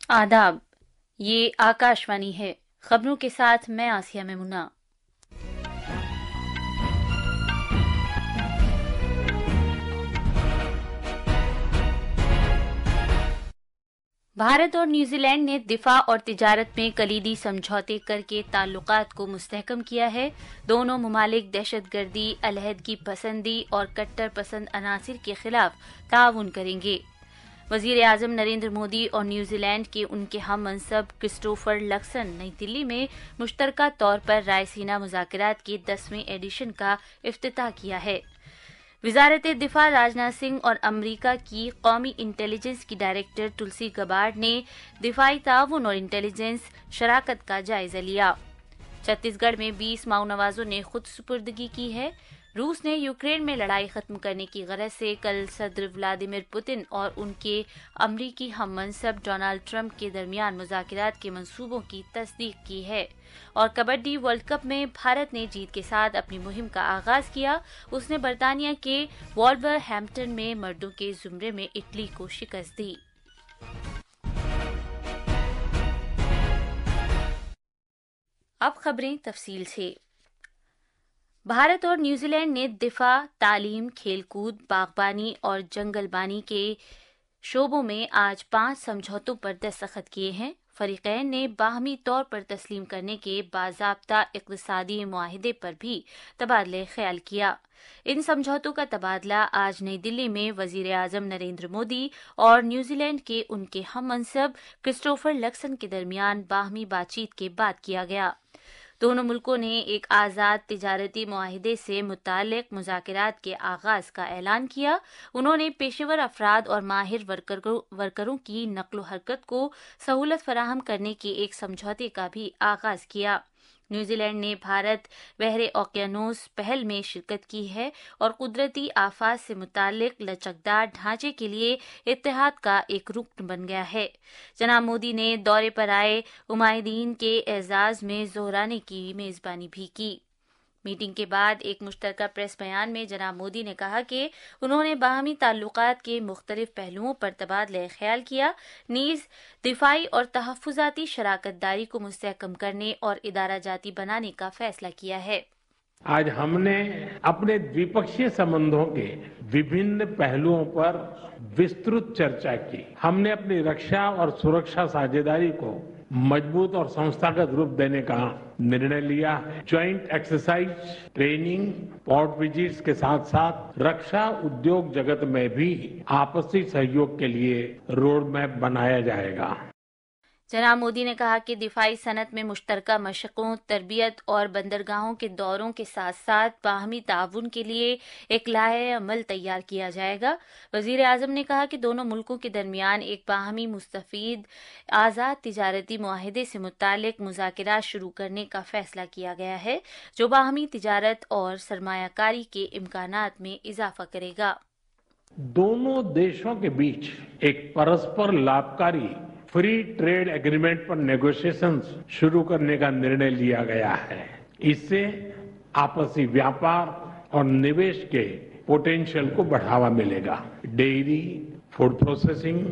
आदाब। ये आकाशवाणी है। खबरों के साथ मैं आसिया मेमुना। भारत और न्यूजीलैंड ने दिफा और तिजारत में कलीदी समझौते करके ताल्लुकात को मुस्तहकम किया है। दोनों मुमालिक दहशतगर्दी, अलहदगी पसंदी और कट्टर पसंद अनासिर के खिलाफ ताउन करेंगे। वजीर आजम नरेंद्र मोदी और न्यूजीलैंड के उनके हम मनसब क्रिस्टोफर लक्सन नई दिल्ली में मुश्तरका तौर पर रायसीना मुज़ाकरात के 10वें एडिशन का इफ्तिताह किया है। वजारत दिफा राजनाथ सिंह और अमरीका की कौमी इंटेलिजेंस की डायरेक्टर तुलसी गबार्ड ने दिफाई ताउन और इंटेलिजेंस शराकत का जायजा लिया। छत्तीसगढ़ में 20 माओ नवाजों ने खुद सुपुर्दगी की है। रूस ने यूक्रेन में लड़ाई खत्म करने की गरज से कल सदर व्लादिमीर पुतिन और उनके अमरीकी हम मनसब डोनाल्ड ट्रंप के दरमियान मुज़ाकरात के मंसूबों की तस्दीक की है। और कबड्डी वर्ल्ड कप में भारत ने जीत के साथ अपनी मुहिम का आगाज किया। उसने बर्तानिया के वॉल्वरहैम्पटन में मर्दों के जुमरे में इटली को शिकस्त दी। अब खबरें तफसील से। भारत और न्यूजीलैंड ने दिफा, तालीम, खेलकूद, बागबानी और जंगलबानी के शोबों में आज 5 समझौतों पर दस्तखत किए हैं। फरीकैन ने बाहमी तौर पर तस्लीम करने के बाज़ाब्ता इक़्तिसादी मुआहिदे पर भी तबादले ख्याल किया। इन समझौतों का तबादला आज नई दिल्ली में वजीर आजम नरेंद्र मोदी और न्यूजीलैंड के उनके हम मनसब क्रिस्टोफर लक्सन के दरमियान बाहमी बातचीत के बाद किया गया। दोनों मुल्कों ने एक आज़ाद तिजारती मुआहिदे से मुताल्लिक मुज़ाकरात के आगाज का ऐलान किया। उन्होंने पेशेवर अफराद और माहिर वर्करों की नक्लो हरकत को सहूलत फराहम करने के एक समझौते का भी आगाज किया। न्यूजीलैंड ने भारत बहरे ओकियानोस पहल में शिरकत की है और कुदरती आफात से मुताल्लिक लचकदार ढांचे के लिए इत्तेहाद का एक रुकन बन गया है। जनाब मोदी ने दौरे पर आए उमायदीन के एजाज में जोहराने की मेजबानी भी की। मीटिंग के बाद एक मुश्तरका प्रेस बयान में जनाब मोदी ने कहा कि उन्होंने बाहमी ताल्लुकात के मुख्तलिफ पहलुओं पर तबादला ख्याल किया, नीज दिफाई और तहफ़्फ़ुज़ाती शराकत दारी को मुस्तहकम करने और इदारा जाती बनाने का फैसला किया है। आज हमने अपने द्विपक्षीय संबंधों के विभिन्न पहलुओं पर विस्तृत चर्चा की। हमने अपनी रक्षा और सुरक्षा साझेदारी को मजबूत और संस्थागत रूप देने का निर्णय लिया है। Joint exercise, training, port visits के साथ साथ रक्षा उद्योग जगत में भी आपसी सहयोग के लिए रोड मैप बनाया जाएगा। जनाब मोदी ने कहा कि दिफाई सनत में मुश्तरका मशकों, तरबियत और बंदरगाहों के दौरों के साथ साथ बाहमी ताउन के लिए एक लाहे अमल तैयार किया जाएगा। वजीर आजम ने कहा कि दोनों मुल्कों के दरमियान एक बाहमी मुस्तफीद आज़ाद तिजारती मुआहिदे से मुताल्लिक मुज़ाकरात शुरू करने का फैसला किया गया है, जो बाहमी तिजारत और सरमायाकारी के इम्कानात में इजाफा करेगा। दोनों देशों के बीच एक परस्पर लाभकारी फ्री ट्रेड एग्रीमेंट पर नेगोशिएशंस शुरू करने का निर्णय लिया गया है। इससे आपसी व्यापार और निवेश के पोटेंशियल को बढ़ावा मिलेगा। डेयरी, फूड प्रोसेसिंग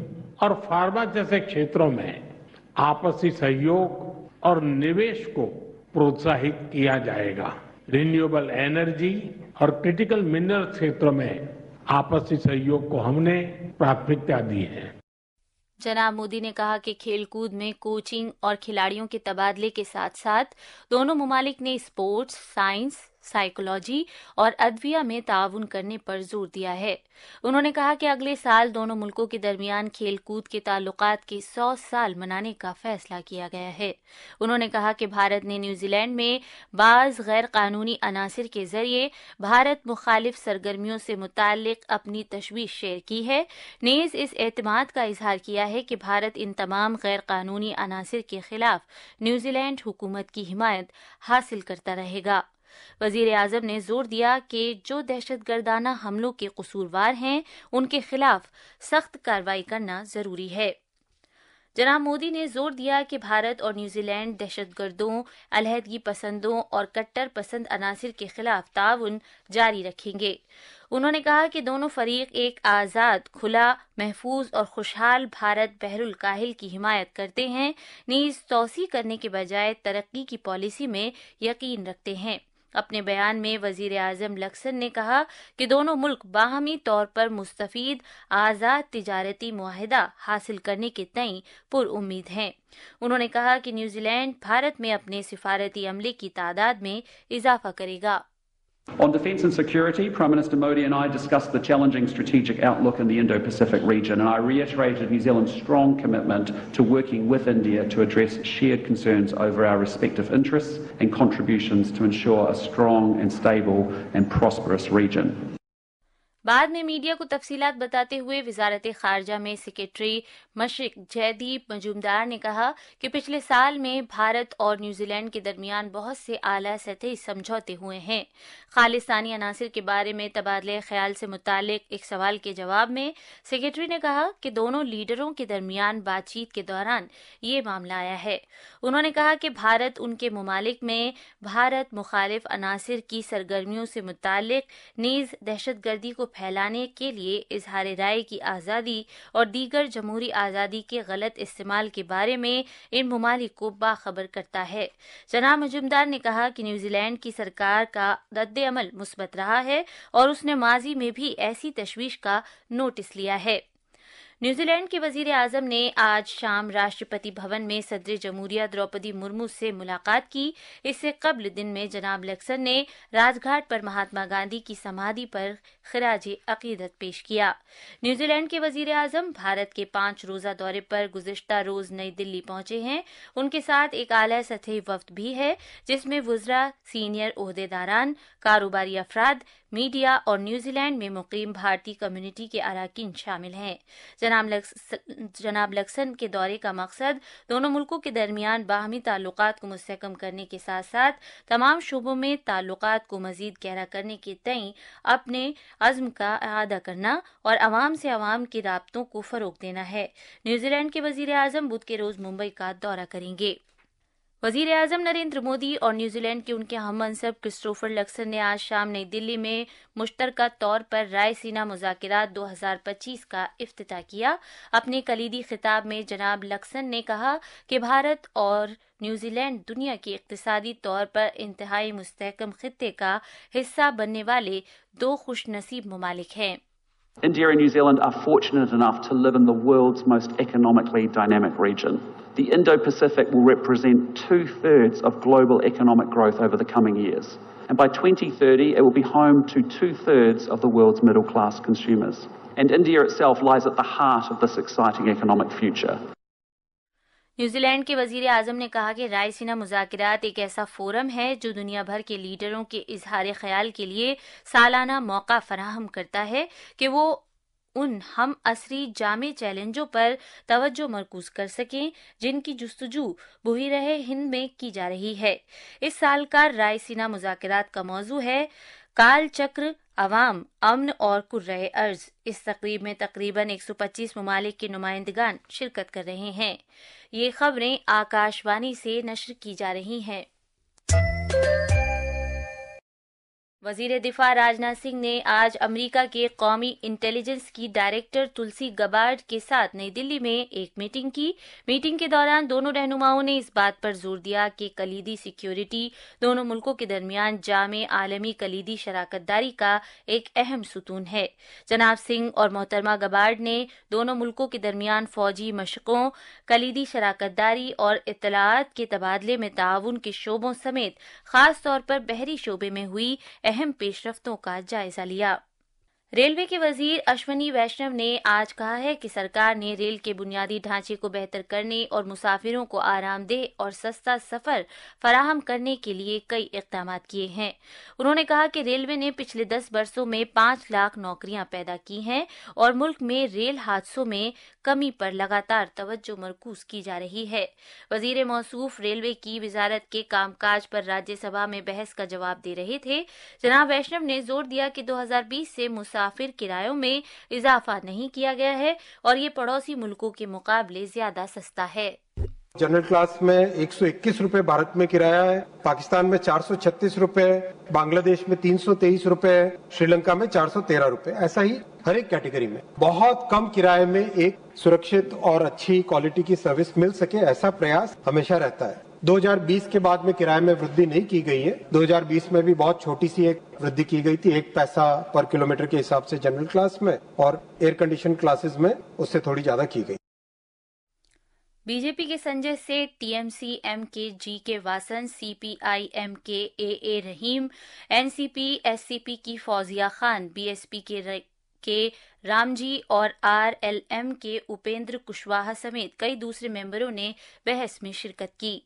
और फार्मा जैसे क्षेत्रों में आपसी सहयोग और निवेश को प्रोत्साहित किया जाएगा। रिन्यूएबल एनर्जी और क्रिटिकल मिनरल क्षेत्रों में आपसी सहयोग को हमने प्राथमिकता दी है। जनाब मोदी ने कहा कि खेलकूद में कोचिंग और खिलाड़ियों के तबादले के साथ साथ दोनों मुमालिक ने स्पोर्ट्स, साइंस, साइकोलॉजी और अदविया में ताउन करने पर जोर दिया है। उन्होंने कहा कि अगले साल दोनों मुल्कों के दरमियान खेलकूद के ताल्लुकात के 100 साल मनाने का फैसला किया गया है। उन्होंने कहा कि भारत ने न्यूजीलैंड में बाज़ गैर कानूनी अनासिर के जरिए भारत मुखालिफ सरगर्मियों से मुताल्लिक अपनी तशवीश शेयर की है। नीज इस एतमाद का इजहार किया है कि भारत इन तमाम गैर कानूनी अनासिर के खिलाफ न्यूजीलैंड हुकूमत की हिमायत हासिल करता रहेगा। वजीर आजम ने जोर दिया कि जो दहशतगर्दाना हमलों के कसूरवार हैं, उनके खिलाफ सख्त कार्रवाई करना जरूरी है। जनाब मोदी ने जोर दिया कि भारत और न्यूजीलैंड दहशतगर्दों, अलहदगी पसंदों और कट्टर पसंद अनासिर के खिलाफ ताउन जारी रखेंगे। उन्होंने कहा कि दोनों फरीक एक आज़ाद, खुला, महफूज और खुशहाल भारत बहरुल काहिल की हिमायत करते हैं, नीज तौसी करने के बजाय तरक्की की पॉलिसी में यकीन रखते हैं। अपने बयान में वजीर आजम लक्सन ने कहा कि दोनों मुल्क बाहमी तौर पर मुस्तफीद आज़ाद तिजारती मुआहिदा हासिल करने के तय पुरउम्मीद हैं। उन्होंने कहा कि न्यूजीलैंड भारत में अपने सिफारती अमले की तादाद में इजाफा करेगा। On defence and security, Prime Minister Modi and I discussed the challenging strategic outlook in the Indo-Pacific region, and I reiterated New Zealand's strong commitment to working with India to address shared concerns over our respective interests and contributions to ensure a strong and stable and prosperous region. बाद में media को तफसीलात बताते हुए वजारत खारजा में secretary मशरिक Jaideep Majumdar ने कहा कि पिछले साल में भारत और न्यूजीलैंड के दरमियान बहुत से आला सतही समझौते हुए हैं। खालिस्तानी अनासिर के बारे में तबादले ख्याल से मुतालिक एक सवाल के जवाब में सेक्रेटरी ने कहा कि दोनों लीडरों के दरमियान बातचीत के दौरान ये मामला आया है। उन्होंने कहा कि भारत उनके ममालिक में भारत मुखालिफ अनासिर की सरगर्मियों से मुतालिक नीज दहशतगर्दी को फैलाने के लिए इजहार राय की आज़ादी और दीगर जमहूरी आज़ादी के गलत इस्तेमाल के बारे में इन ममालिक को बाखबर करता है। जनाब मजूमदार ने कहा कि न्यूजीलैंड की सरकार का रद्द-ए-अमल मुस्बत रहा है और उसने माजी में भी ऐसी तशवीश का नोटिस लिया है। न्यूजीलैंड के वजीर आजम ने आज शाम राष्ट्रपति भवन में सदर जमहूरिया द्रौपदी मुर्मू से मुलाकात की। इससे कबल दिन में जनाब लक्सन ने राजघाट पर महात्मा गांधी की समाधि पर खिराज अकीदत पेश किया। न्यूजीलैंड के वजीर आजम भारत के 5 रोजा दौरे पर गुज़िश्ता रोज नई दिल्ली पहुंचे हैं। उनके साथ एक आला सतही वफ्द भी है, जिसमें वुज़रा, सीनियर ओहदेदारान, कारोबारी अफराद, मीडिया और न्यूजीलैंड में मुकीम भारतीय कम्युनिटी के अरकान शामिल हैं। जनाब लक्सन के दौरे का मकसद दोनों मुल्कों के दरमियान बाहमी ताल्लुकात को मुस्तहकम करने के साथ साथ तमाम शोबों में ताल्लुकात को मजीद गहरा करने के तय अपने अज़्म का अहाता करना और अवाम से अवाम के राब्तों को फरोग देना है। न्यूजीलैंड के वजीर आजम बुध के रोज मुंबई का दौरा करेंगे। वजीर आजम नरेंद्र मोदी और न्यूजीलैंड के उनके हम मनसब क्रिस्टोफर लक्सन ने आज शाम नई दिल्ली में मुश्तरका तौर पर रायसीना मुज़ाकिरात 2025 का इफ्तिताह किया। अपने कलीदी खिताब में जनाब लक्सन ने कहा कि भारत और न्यूजीलैंड दुनिया के इक्तिसादी तौर पर इंतहाई मुस्तहकम खित्ते का हिस्सा बनने वाले 2 खुशनसीब ममालिक हैं। India and New Zealand are fortunate enough to live in the world's most economically dynamic region. The Indo-Pacific will represent 2/3 of global economic growth over the coming years. And by 2030, it will be home to 2/3 of the world's middle-class consumers. And India itself lies at the heart of this exciting economic future. New Zealand के वजीर आजम ने कहा कि रायसीना मुज़ाकिरात एक ऐसा forum है जो दुनिया भर के लीडरों के इजहार ख्याल के लिए सालाना मौका फराहम करता है कि वो उन हम असरी जामे चैलेंजों पर तवज्जो मरकूज कर सकें जिनकी जुस्तजू बुहिर हिंद में की जा रही है। इस साल का रायसीना मुज़ाकिरात का मौजू है काल चक्र, अवाम, अमन और कुर्रे अर्ज। इस तकरीब में तकरीबन 125 ममालिक के नुमाइंदगान शिरकत कर रहे हैं। ये खबरें आकाशवाणी से नश्र की जा रही हैं। वजीर दिफा राजनाथ सिंह ने आज अमेरिका के कौमी इंटेलिजेंस की डायरेक्टर तुलसी गबार्ड के साथ नई दिल्ली में एक मीटिंग की। मीटिंग के दौरान दोनों रहनुमाओं ने इस बात पर जोर दिया कि कलीदी सिक्योरिटी दोनों मुल्कों के दरमियान जामे आलमी कलीदी शराकतदारी का एक अहम सुतून है। जनाब सिंह और मोहतरमा गबार्ड ने दोनों मुल्कों के दरमियान फौजी मशकों, कलीदी शराकतदारी और इत्तलाआत के तबादले में ताउन के शोबों समेत खास तौर पर बहरी शोबे में हुई अहम पेशरफ्तों का जायजा लिया। रेलवे के वजीर अश्वनी वैष्णव ने आज कहा है कि सरकार ने रेल के बुनियादी ढांचे को बेहतर करने और मुसाफिरों को आरामदेह और सस्ता सफर फराहम करने के लिए कई इक़दाम किए हैं। उन्होंने कहा कि रेलवे ने पिछले 10 वर्षों में 5 लाख नौकरियां पैदा की हैं और मुल्क में रेल हादसों में कमी पर लगातार तवज्जो मरकूज की जा रही है। वजीर मौसूफ रेलवे की वजारत के कामकाज पर राज्यसभा में बहस का जवाब दे रहे थे। जनाब वैष्णव ने जोर दिया कि 2020 से مسافر کرایوں میں اضافہ نہیں کیا گیا ہے اور یہ پڑوسی ملکوں کے مقابلے زیادہ سستا ہے۔ جنرل کلاس میں 121 روپے بھارت میں کرایہ ہے، پاکستان میں 436 روپے، بنگلہ دیش میں 323 روپے، شری لنکا میں 413 روپے، ایسا ہی ہر ایک کیٹیگری میں بہت کم کرائے میں ایک سرکشت اور اچھی کوالٹی کی سروس مل سکے، ایسا پریاس ہمیشہ رہتا ہے۔ 2020 کے بعد میں کرائے میں وردھی نہیں کی گئی ہے، 2020 میں بھی بہت چھوٹی سی ایک وردھی کی گئی تھی، 1 پیسہ پر کلومیٹر کے حساب سے جنرل کلاس میں، اور ایئر کنڈیشن کلاسز میں اس سے تھوڑی زیادہ کی گئی۔ بی جے پی کے سنجے سیٹھ، ٹی ایم سی ایم کے جی کے واسن، سی پی آئی ایم کے اے رحیم، N C P S C P کی Fauzia Khan, B S P کے رام جی اور آر ایل ایم کے اپیندر کشواہا سمیت کئی دوسرے ممبروں نے بحث میں شرکت کی۔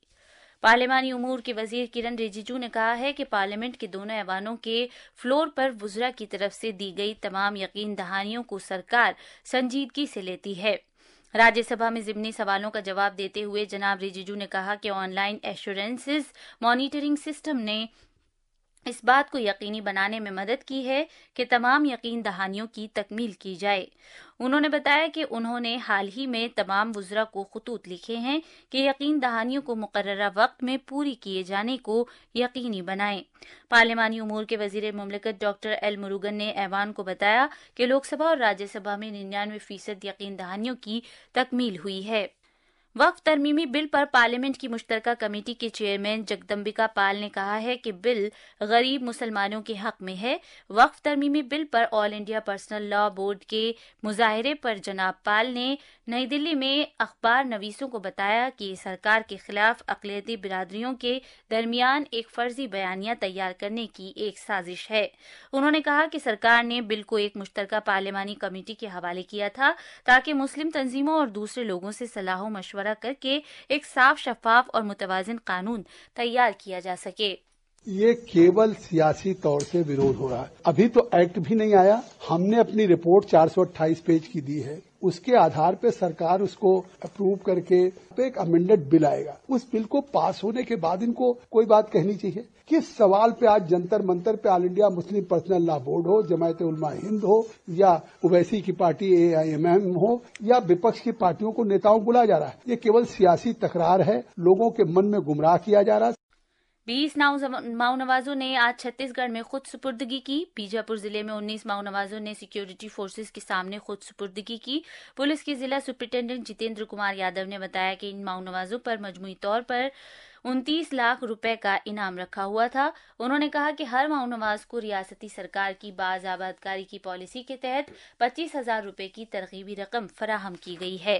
پارلیمانی امور کے وزیر کرن رجیجو نے کہا ہے کہ پارلیمنٹ کے دونوں ایوانوں کے فلور پر وزراء کی طرف سے دی گئی تمام یقین دہانیوں کو سرکار سنجیدگی سے لیتی ہے۔ راجیہ سبھا میں ضمنی سوالوں کا جواب دیتے ہوئے جناب رجیجو نے کہا کہ on line assurances monitoring system نے اس بات کو یقینی بنانے میں مدد کی ہے کہ تمام یقین دہانیوں کی تکمیل کی جائے۔ انہوں نے بتایا کہ انہوں نے حال ہی میں تمام وزراء کو خطوط لکھے ہیں کہ یقین دہانیوں کو مقررہ وقت میں پوری کیے جانے کو یقینی بنائیں۔ پارلیمانی امور کے وزیر مملکت ڈاکٹر ایل مروگن نے ایوان کو بتایا کہ لوک سبھا اور راجیہ سبھا میں 99% یقین دہانیوں کی تکمیل ہوئی ہے۔ وقف ترمیمی بل پر پارلیمنٹ کی مشترکہ کمیٹی کے چیئرمین جگدمبکا پال نے کہا ہے کہ بل غریب مسلمانوں کے حق میں ہے۔ وقف ترمیمی بل پر آل انڈیا پرسنل لا بورڈ کے مظاہرے پر جناب پال نے نئی دلی میں اخبار نویسوں کو بتایا کہ یہ سرکار کے خلاف اقلیتی برادریوں کے درمیان ایک فرضی بیانیہ تیار کرنے کی ایک سازش ہے۔ انہوں نے کہا کہ سرکار نے بل کو ایک مشترکہ پارلیمانی کمیٹی کے حوالے کیا تھا تاکہ مسلم تنظیموں اور دوسرے لوگوں سے صلاح و مشورہ کر کے ایک صاف، شفاف اور متوازن قانون تیار کیا جا سکے۔ یہ کیول سیاسی طور سے وروध ہو رہا ہے، ابھی تو ایکٹ بھی نہیں آیا۔ ہم نے اپنی رپورٹ 428 پیج کی دی ہے، اس کے آدھار پہ سرکار اس کو اپروو کر کے ایک امینڈڈ بل آئے گا۔ اس بل کو پاس ہونے کے بعد ان کو کوئی بات کہنی چاہیے۔ کس سوال پہ آج جنتر منتر پہ آل انڈیا مسلم پرسنل لا بورڈ ہو، جماعت علماء ہند ہو یا اویسی کی پارٹی AIMM ہو یا وپکش کی پارٹیوں کو نیتاؤں بلایا جا رہا ہے؟ یہ کیول سیاسی تکرار ہے، لوگوں کے من میں گمراہ کیا جا رہا ہے۔ 20 ماؤ نوازوں نے آج چھتیس گڑھ میں خود سپردگی کی۔ بیجاپور ضلع میں 19 ماؤ نوازوں نے سیکیورٹی فورسز کے سامنے خود سپردگی کی۔ پولیس کے ضلع سپرنٹینڈنٹ جتیندر کمار یادو نے بتایا کہ ان ماؤ نوازوں پر مجموعی طور پر 29 لاکھ روپے کا انعام رکھا ہوا تھا۔ انہوں نے کہا کہ ہر ماؤ نواز کو ریاستی سرکار کی باز آبادکاری کی پالیسی کے تحت 25,000 روپے کی ترغیبی رقم فراہم کی گئی ہے۔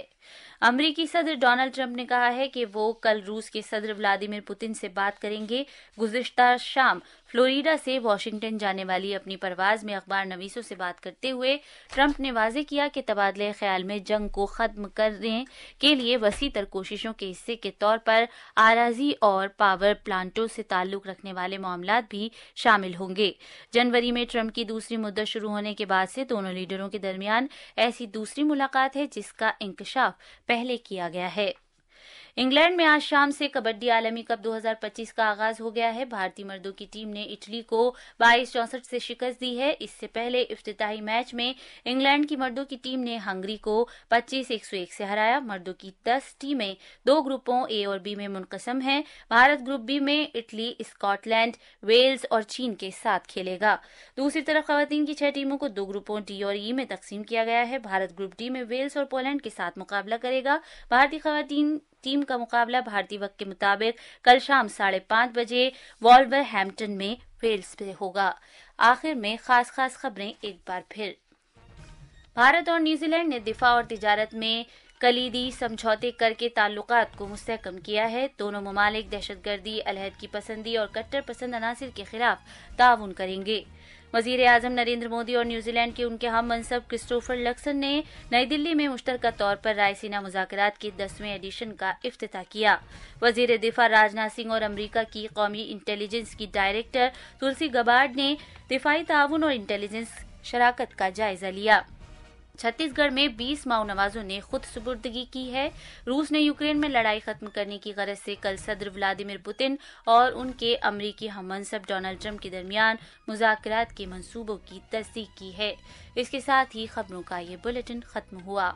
امریکی صدر ڈونلڈ ٹرمپ نے کہا ہے کہ وہ کل روس کے صدر ولادیمیر پوتن سے بات کریں گے۔ گزشتہ شام فلوریڈا سے واشنگٹن جانے والی اپنی پرواز میں اخبار نویسوں سے بات کرتے ہوئے ٹرمپ نے واضح کیا کہ تبادلہ خیال میں جنگ کو ختم کرنے کے لیے وسیع تر کوششوں کے حصے کے طور پر اراضی اور پاور پلانٹوں سے تعلق رکھنے والے معاملات بھی شامل ہوں گے۔ جنوری میں ٹرمپ کی دوسری مدت شروع ہونے کے بعد سے دونوں لیڈروں کے درمیان ایسی دوسری ملاقات ہے جس کا انکشاف پہلے کیا گیا ہے۔ انگلینڈ میں آج شام سے کبڈی عالمی کپ 2025 کا آغاز ہو گیا ہے۔ بھارتی مردوں کی ٹیم نے اٹلی کو 22-64 سے شکست دی ہے۔ اس سے پہلے افتتاحی میچ میں انگلینڈ کی مردوں کی ٹیم نے ہنگری کو 25-101 سے ہرایا۔ مردوں کی 10 ٹیمیں 2 گروپوں اے اور بی میں منقسم ہیں۔ بھارت گروپ بی میں اٹلی، اسکاٹ لینڈ، ویلز اور چین کے ساتھ کھیلے گا۔ دوسری طرف خواتین کی 6 ٹیموں کو 2 گروپوں ڈی اور ای میں تقسیم کیا گیا ہے۔ بھارت گروپ ڈی میں ویلز اور پولینڈ کے ساتھ مقابلہ کرے گا۔ بھارتی خواتین ٹیم کا مقابلہ بھارتی وقت کے مطابق کل شام 5:30 بجے والور ہیمپٹن میں ویلز سے ہوگا۔ آخر میں خاص خبریں ایک بار پھر۔ بھارت اور نیوزی لینڈ نے دفاع اور تجارت میں کلیدی سمجھوتے کر کے تعلقات کو مستحکم کیا ہے۔ دونوں ممالک دہشت گردی، علیحدگی پسندی اور کٹر پسند عناصر کے خلاف تعاون کریں گے۔ وزیر اعظم نریندر مودی اور نیوزی لینڈ کے ان کے ہم منصب کرسٹوفر لکسن نے نئی دلی میں مشترکہ طور پر رائسینا مذاکرات کے 10ویں ایڈیشن کا افتتاح کیا۔ وزیر دفاع راجناتھ سنگھ اور امریکہ کی قومی انٹیلی جنس کی ڈائریکٹر تلسی گبارڈ نے دفاعی تعاون اور انٹیلی جنس شراکت کا جائزہ لیا۔ چھتیس گڑھ میں 20 ماؤ نوازوں نے خود سپردگی کی ہے۔ روس نے یوکرین میں لڑائی ختم کرنے کی غرض سے کل صدر ولادیمیر پوتن اور ان کے امریکی ہم منصب ڈونلڈ ٹرمپ کے درمیان مذاکرات کے منصوبوں کی تصدیق کی ہے۔ اس کے ساتھ ہی خبروں کا یہ بلیٹن ختم ہوا۔